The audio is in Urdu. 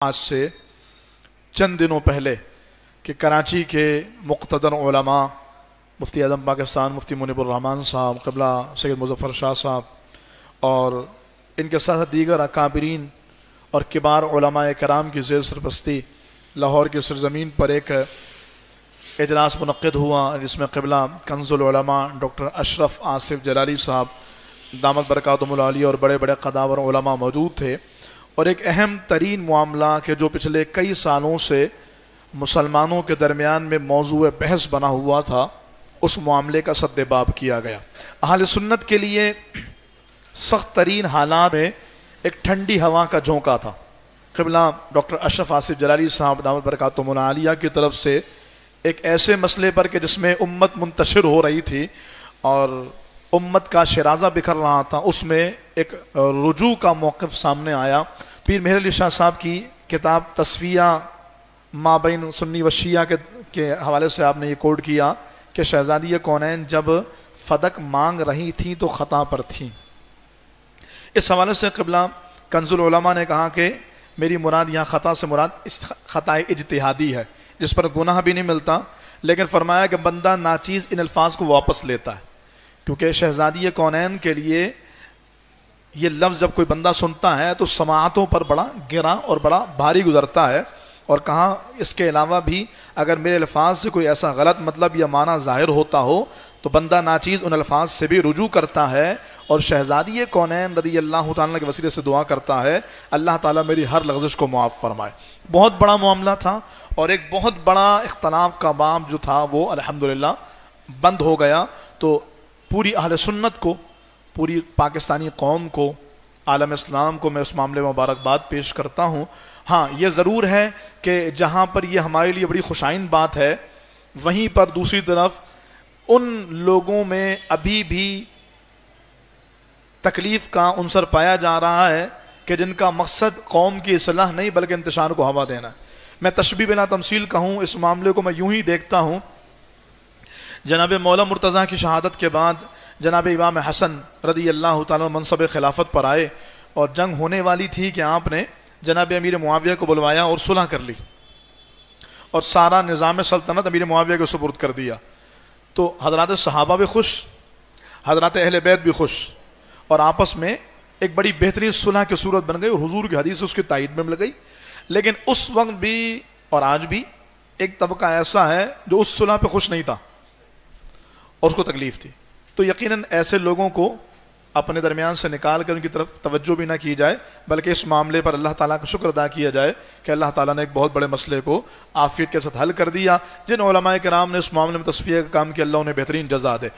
آج سے چند دنوں پہلے کہ کراچی کے مقتدر علماء مفتی اعظم پاکستان مفتی منیب الرحمن صاحب، قبلہ سید مظفر شاہ صاحب اور ان کے ساتھ دیگر اکابرین اور کبار علماء کرام کی زیر سرپرستی لاہور کی سرزمین پر ایک اجلاس منعقد ہوا، جس میں قبلہ کنز العلماء ڈاکٹر اشرف آصف جلالی صاحب دامت برکاتہم العالیہ اور بڑے بڑے قداور علماء موجود تھے، اور ایک اہم ترین معاملہ کہ جو پچھلے کئی سالوں سے مسلمانوں کے درمیان میں موضوع بحث بنا ہوا تھا، اس معاملے کا سد باب کیا گیا۔ اہل سنت کے لیے سخت ترین حالات میں ایک ٹھنڈی ہوا کا جھونکا تھا۔ قبلہ ڈاکٹر اشرف آصف جلالی صاحب دامت برکاتہم العالیہ کی طرف سے ایک ایسے مسئلے پر کہ جس میں امت منتشر ہو رہی تھی اور امت کا شرازہ بکھر رہا تھا، اس میں ایک رجوع کا موقف سامنے آیا۔ پیر مہر علی شاہ صاحب کی کتاب تصفیہ ما بین سنی و شیعہ کے حوالے سے آپ نے یہ کوٹ کیا کہ شہزادی کونین جب فدق مانگ رہی تھیں تو خطا پر تھیں۔ اس حوالے سے قبلہ کنز العلماء نے کہا کہ میری مراد یہاں خطا سے مراد خطا اجتہادی ہے، جس پر گناہ بھی نہیں ملتا، لیکن فرمایا کہ بندہ ناچیز ان الفاظ کو واپس لیتا ہے، کیونکہ شہزادی کونین کے لیے یہ لفظ جب کوئی بندہ سنتا ہے تو سماعتوں پر بڑا گراں اور بڑا بھاری گزرتا ہے، اور کہاں اس کے علاوہ بھی اگر میرے الفاظ سے کوئی ایسا غلط مطلب یا معنی ظاہر ہوتا ہو تو بندہ ناچیز ان الفاظ سے بھی رجوع کرتا ہے، اور شہزادی کونین رضی اللہ تعالیٰ کے وسیلے سے دعا کرتا ہے اللہ تعالیٰ میری ہر لغزش کو معاف فرمائے۔ بہت بڑا معاملہ تھا، اور ایک بہت بڑا اختلاف کا باب جو تھا وہ الحمدللہ بند ہو گیا۔ تو پوری اہل سنت کو، پوری پاکستانی قوم کو، عالم اسلام کو میں اس معاملے میں مبارکباد پیش کرتا ہوں۔ ہاں، یہ ضرور ہے کہ جہاں پر یہ ہمارے لیے بڑی خوشائن بات ہے، وہیں پر دوسری طرف ان لوگوں میں ابھی بھی تکلیف کا عنصر پایا جا رہا ہے کہ جن کا مقصد قوم کی اصلاح نہیں بلکہ انتشار کو ہوا دینا ہے۔ میں تشبیہ بنا تمثیل کہوں، اس معاملے کو میں یوں ہی دیکھتا ہوں، جناب مولا مرتضیٰ کی شہادت کے بعد جناب امام حسن رضی اللہ تعالیٰ منصب خلافت پر آئے، اور جنگ ہونے والی تھی کہ آپ نے جناب امیر معاویہ کو بلوایا اور صلح کر لی، اور سارا نظام سلطنت امیر معاویہ کو سپرد کر دیا۔ تو حضرات صحابہ بھی خوش، حضرات اہل بیت بھی خوش، اور آپس میں ایک بڑی بہترین صلح کی صورت بن گئی، اور حضور کی حدیث اس کی تائید میں مل گئی۔ لیکن اس وقت بھی اور آج بھی ایک طبقہ ایسا ہے جو اس صلح پہ خوش نہیں تھا اور اس کو تکلیف تھی۔ تو یقیناً ایسے لوگوں کو اپنے درمیان سے نکال کر ان کی طرف توجہ بھی نہ کی جائے، بلکہ اس معاملے پر اللہ تعالیٰ کا شکر ادا کیا جائے کہ اللہ تعالیٰ نے ایک بہت بڑے مسئلے کو عافیت کے ساتھ حل کر دیا۔ جن علماء کرام نے اس معاملے میں تصفیہ کا کام کیا، اللہ انہیں بہترین جزا دے۔